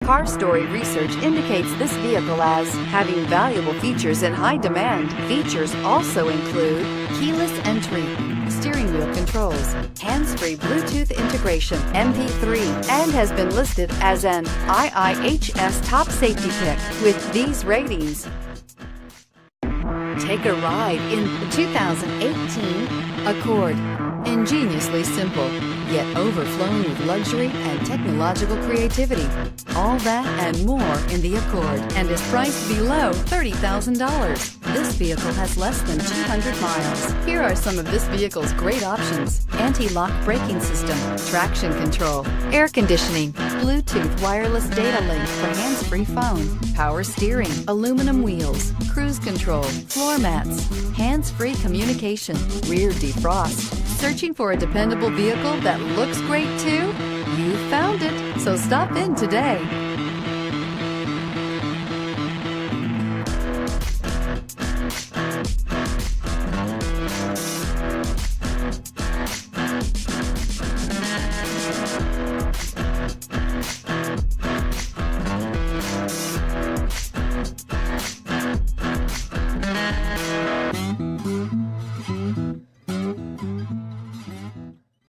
Car Story research indicates this vehicle as having valuable features in high demand. Features also include keyless entry, steering wheel controls, hands-free Bluetooth integration, MP3, and has been listed as an IIHS top safety pick with these ratings. Take a ride in the 2018 Accord. Ingeniously simple, yet overflowing with luxury and technological creativity. All that and more in the Accord, and is priced below $30,000. This vehicle has less than 200 miles. Here are some of this vehicle's great options: anti-lock braking system, traction control, air conditioning, Bluetooth wireless data link for hands-free phone, power steering, aluminum wheels, cruise control, floor mats, hands-free communication, rear defrost. Searching for a dependable vehicle that looks great too? You found it, so stop in today.